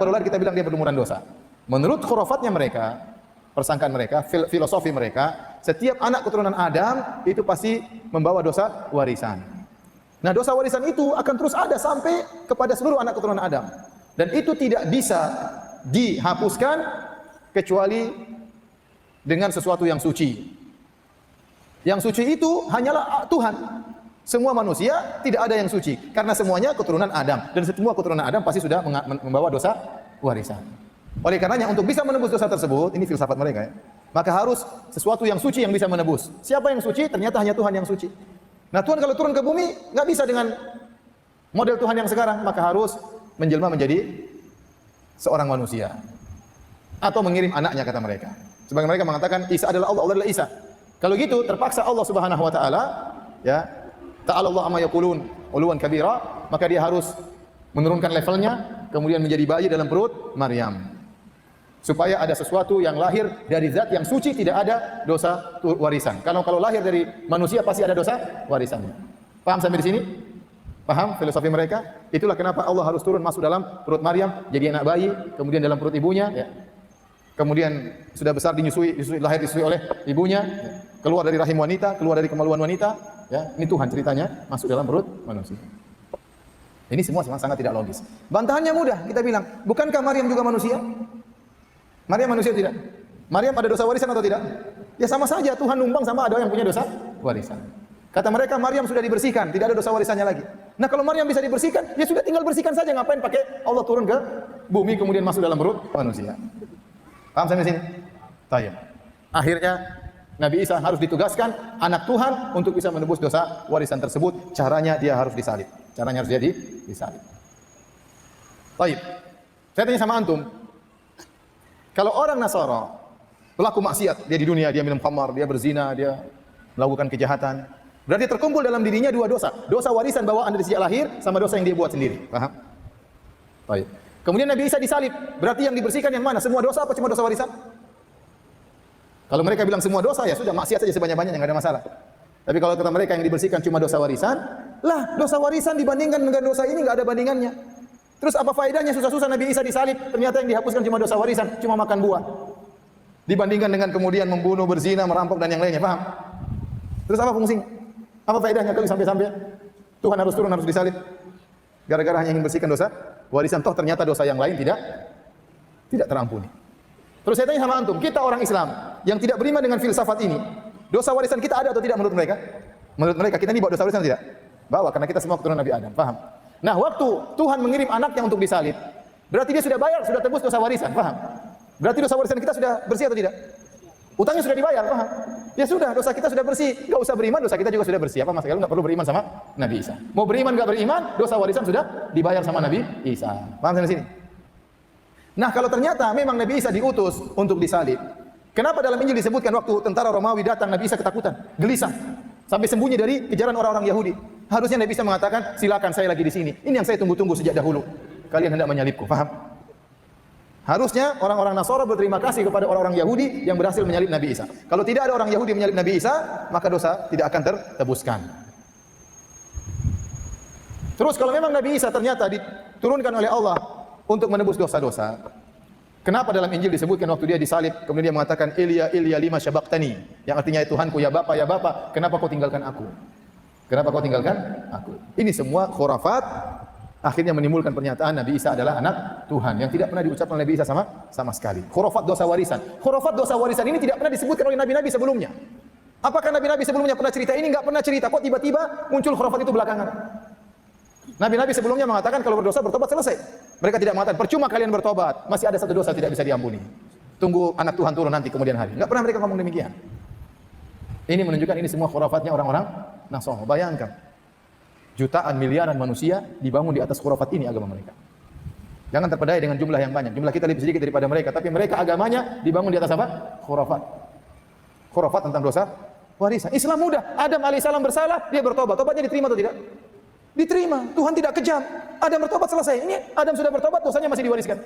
baru lahir kita bilang dia berlumuran dosa. Menurut khurafatnya mereka, persangkaan mereka, filosofi mereka, setiap anak keturunan Adam itu pasti membawa dosa warisan. Nah, dosa warisan itu akan terus ada sampai kepada seluruh anak keturunan Adam. Dan itu tidak bisa dihapuskan kecuali dengan sesuatu yang suci. Yang suci itu hanyalah Tuhan. Semua manusia tidak ada yang suci karena semuanya keturunan Adam dan semua keturunan Adam pasti sudah membawa dosa warisan. Oleh karenanya untuk bisa menebus dosa tersebut, ini filsafat mereka ya, maka harus sesuatu yang suci yang bisa menebus. Siapa yang suci? Ternyata hanya Tuhan yang suci. Nah, Tuhan kalau turun ke bumi nggak bisa dengan model Tuhan yang sekarang, maka harus menjelma menjadi seorang manusia atau mengirim anaknya, kata mereka. Sebagian mereka mengatakan Isa adalah Allah, Allah adalah Isa. Kalau gitu terpaksa Allah Subhanahu wa taala ya, ta'ala Allah amma yaqulun uluwan kabira, maka dia harus menurunkan levelnya kemudian menjadi bayi dalam perut Maryam. Supaya ada sesuatu yang lahir dari zat yang suci, tidak ada dosa warisan. Kalau lahir dari manusia pasti ada dosa warisan. Paham sampai di sini? Paham filosofi mereka? Itulah kenapa Allah harus turun masuk dalam perut Maryam, jadi anak bayi, kemudian dalam perut ibunya ya. Kemudian sudah besar lahir disusui oleh ibunya, keluar dari rahim wanita, keluar dari kemaluan wanita, ya. Ini Tuhan ceritanya masuk dalam perut manusia. Ini semua sangat tidak logis. Bantahannya mudah, kita bilang, bukankah Maryam juga manusia? Maryam manusia tidak? Maryam ada dosa warisan atau tidak? Ya sama saja, Tuhan numpang sama ada yang punya dosa warisan. Kata mereka Maryam sudah dibersihkan, tidak ada dosa warisannya lagi. Nah, kalau Maryam bisa dibersihkan, ya sudah tinggal bersihkan saja, ngapain pakai Allah turun ke bumi kemudian masuk dalam perut manusia. Paham sampai sini? Tayyib. Akhirnya Nabi Isa harus ditugaskan anak Tuhan untuk bisa menebus dosa warisan tersebut. Caranya dia harus disalib. Caranya harus jadi disalib. Tayyib. Saya tanya sama antum, kalau orang Nasara pelaku maksiat, dia di dunia dia minum khamar, dia berzina, dia melakukan kejahatan, berarti terkumpul dalam dirinya dua dosa. Dosa warisan bawaan dari sejak lahir sama dosa yang dia buat sendiri. Paham? Baik. Kemudian Nabi Isa disalib, berarti yang dibersihkan yang mana? Semua dosa apa cuma dosa warisan? Kalau mereka bilang semua dosa, ya sudah maksiat saja sebanyak-banyaknya, enggak ada masalah. Tapi kalau kata mereka yang dibersihkan cuma dosa warisan, lah dosa warisan dibandingkan dengan dosa ini enggak ada bandingannya. Terus apa faedahnya susah-susah Nabi Isa disalib? Ternyata yang dihapuskan cuma dosa warisan, cuma makan buah. Dibandingkan dengan kemudian membunuh, berzina, merampok dan yang lainnya, paham? Terus apa fungsinya? Apa faedahnya kalau sampai-sampai Tuhan harus turun, harus disalib? Gara-gara hanya ingin bersihkan dosa warisan, toh ternyata dosa yang lain tidak terampuni. Terus saya tanya sama antum, kita orang Islam yang tidak beriman dengan filsafat ini, dosa warisan kita ada atau tidak menurut mereka? Menurut mereka kita ini bawa dosa warisan atau tidak? Bawa, karena kita semua keturunan Nabi Adam, paham? Nah, waktu Tuhan mengirim anaknya untuk disalib, berarti dia sudah bayar, sudah tebus dosa warisan, paham? Berarti dosa warisan kita sudah bersih atau tidak? Utangnya sudah dibayar, paham? Ya sudah, dosa kita sudah bersih, enggak usah beriman, dosa kita juga sudah bersih. Apa masalah? Enggak perlu beriman sama Nabi Isa. Mau beriman enggak beriman, dosa warisan sudah dibayar sama Nabi Isa. Paham sampai sini? Nah, kalau ternyata memang Nabi Isa diutus untuk disalib, kenapa dalam Injil disebutkan waktu tentara Romawi datang Nabi Isa ketakutan, gelisah, sampai sembunyi dari kejaran orang-orang Yahudi? Harusnya Nabi Isa mengatakan, silakan saya lagi di sini. Ini yang saya tunggu-tunggu sejak dahulu. Kalian hendak menyalibku, paham? Harusnya orang-orang Nasara berterima kasih kepada orang-orang Yahudi yang berhasil menyalib Nabi Isa. Kalau tidak ada orang Yahudi menyalib Nabi Isa, maka dosa tidak akan tertebuskan. Terus kalau memang Nabi Isa ternyata diturunkan oleh Allah untuk menebus dosa-dosa, kenapa dalam Injil disebutkan waktu dia disalib, kemudian dia mengatakan, Ilya, Ilya lima syabaqtani, yang artinya Tuhanku, ya Bapak, kenapa kau tinggalkan aku? Kenapa kau tinggalkan aku? Ini semua khurafat, akhirnya menimbulkan pernyataan Nabi Isa adalah anak Tuhan yang tidak pernah diucapkan oleh Nabi Isa sama sekali. Khurafat dosa warisan. Khurafat dosa warisan ini tidak pernah disebutkan oleh nabi-nabi sebelumnya. Apakah nabi-nabi sebelumnya pernah cerita ini? Enggak pernah cerita. Kok tiba-tiba muncul khurafat itu belakangan? Nabi-nabi sebelumnya mengatakan kalau berdosa bertobat selesai. Mereka tidak mengatakan percuma kalian bertobat, masih ada satu dosa tidak bisa diampuni. Tunggu anak Tuhan turun nanti kemudian hari. Enggak pernah mereka ngomong demikian. Ini menunjukkan ini semua khurafatnya orang-orang Nasara. Bayangkan, jutaan miliaran manusia dibangun di atas khurafat ini agama mereka. Jangan terpedaya dengan jumlah yang banyak. Jumlah kita lebih sedikit daripada mereka, tapi mereka agamanya dibangun di atas apa? Khurafat. Khurafat tentang dosa warisan. Islam mudah. Adam alaihissalam bersalah, dia bertobat. Tobatnya diterima atau tidak? Diterima. Tuhan tidak kejam. Adam bertobat selesai. Ini Adam sudah bertobat, dosanya masih diwariskan.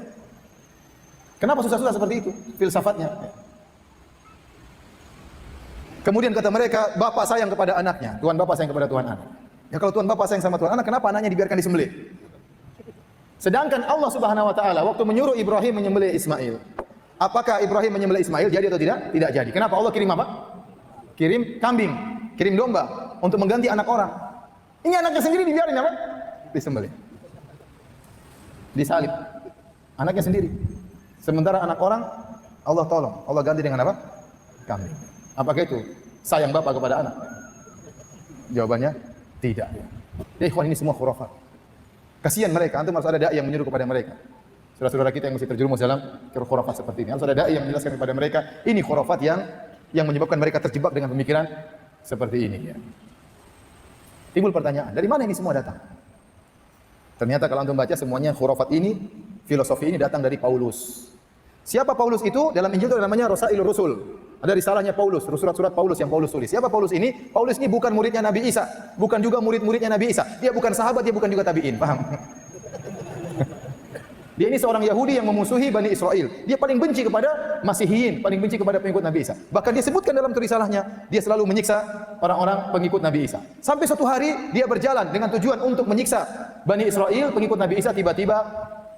Kenapa susah-susah seperti itu? Filsafatnya. Kemudian kata mereka, bapak sayang kepada anaknya, Tuhan bapak sayang kepada Tuhan anak. Ya kalau Tuhan bapak sayang sama Tuhan anak, kenapa anaknya dibiarkan disembelih? Sedangkan Allah Subhanahu wa taala waktu menyuruh Ibrahim menyembelih Ismail. Apakah Ibrahim menyembelih Ismail jadi atau tidak? Tidak jadi. Kenapa? Allah kirim apa? Kirim kambing, kirim domba untuk mengganti anak orang. Ini anaknya sendiri dibiarin apa? Disembelih. Disalib. Anaknya sendiri. Sementara anak orang Allah tolong, Allah ganti dengan apa? Kambing. Apakah itu sayang bapak kepada anak? Jawabannya tidak. Ya ikhwan, ini semua khurafat. Kasihan mereka, antum harus ada dai yang menyuruh kepada mereka. Saudara-saudara kita yang masih terjerumus dalam khurafat seperti ini, harus ada dai yang menjelaskan kepada mereka, ini khurafat yang menyebabkan mereka terjebak dengan pemikiran seperti ini ya. Timbul pertanyaan, dari mana ini semua datang? Ternyata kalau antum baca semuanya khurafat ini, filosofi ini datang dari Paulus. Siapa Paulus itu? Dalam Injil itu namanya Rasailur Rusul. Ada risalahnya Paulus, surat-surat Paulus yang Paulus tulis. Siapa Paulus ini? Paulus ini bukan muridnya Nabi Isa, bukan juga murid-muridnya Nabi Isa. Dia bukan sahabat, dia bukan juga tabi'in, paham? Dia ini seorang Yahudi yang memusuhi Bani Israel. Dia paling benci kepada Masihiyin, paling benci kepada pengikut Nabi Isa. Bahkan dia sebutkan dalam risalahnya, dia selalu menyiksa orang-orang pengikut Nabi Isa. Sampai suatu hari dia berjalan dengan tujuan untuk menyiksa Bani Israel, pengikut Nabi Isa, tiba-tiba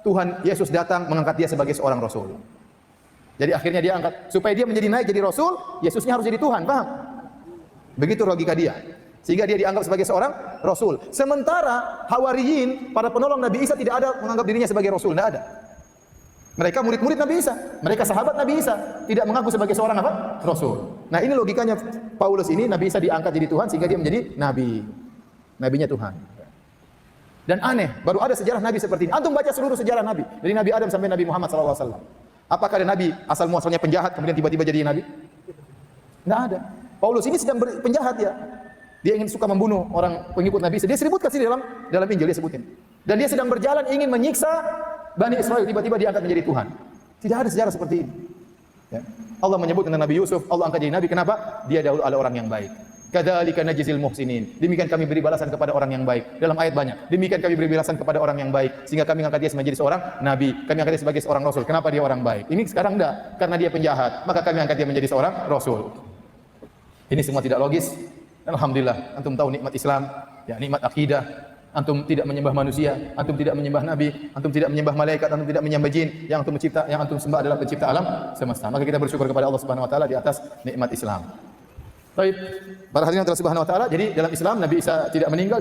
Tuhan Yesus datang mengangkat dia sebagai seorang rasul. Jadi akhirnya dia angkat supaya dia menjadi naik jadi rasul, Yesusnya harus jadi Tuhan, paham? Begitu logika dia. Sehingga dia dianggap sebagai seorang rasul. Sementara Hawariyin, para penolong Nabi Isa tidak ada menganggap dirinya sebagai rasul, tidak ada. Mereka murid-murid Nabi Isa, mereka sahabat Nabi Isa, tidak mengaku sebagai seorang apa? Rasul. Nah, ini logikanya Paulus ini, Nabi Isa diangkat jadi Tuhan sehingga dia menjadi nabi. Nabinya Tuhan. Dan aneh, baru ada sejarah nabi seperti ini. Antum baca seluruh sejarah nabi, dari Nabi Adam sampai Nabi Muhammad SAW. Apakah ada nabi asal muasalnya penjahat kemudian tiba-tiba jadi nabi? Tidak ada. Paulus ini sedang penjahat ya. Dia ingin suka membunuh orang pengikut Nabi. Dia sebutkan sini dalam Injil dia sebutin. Dan dia sedang berjalan ingin menyiksa Bani Israel, tiba-tiba diangkat menjadi Tuhan. Tidak ada sejarah seperti ini. Ya. Allah menyebut tentang Nabi Yusuf, Allah angkat jadi nabi. Kenapa? Dia dahulu adalah orang yang baik. Kadzalika najzil muhsinin. Demikian kami beri balasan kepada orang yang baik. Dalam ayat banyak. Demikian kami beri balasan kepada orang yang baik sehingga kami angkat dia menjadi seorang nabi. Kami angkat dia sebagai seorang rasul. Kenapa dia orang baik? Ini sekarang enggak, karena dia penjahat. Maka kami angkat dia menjadi seorang rasul. Ini semua tidak logis. Alhamdulillah, antum tahu nikmat Islam, ya nikmat akidah. Antum tidak menyembah manusia, antum tidak menyembah nabi, antum tidak menyembah malaikat, antum tidak menyembah jin. Yang antum sembah adalah pencipta alam semesta. Maka kita bersyukur kepada Allah Subhanahu wa taala di atas nikmat Islam. Baik, para hadirin Allah Subhanahu wa taala, jadi dalam Islam Nabi Isa tidak meninggal.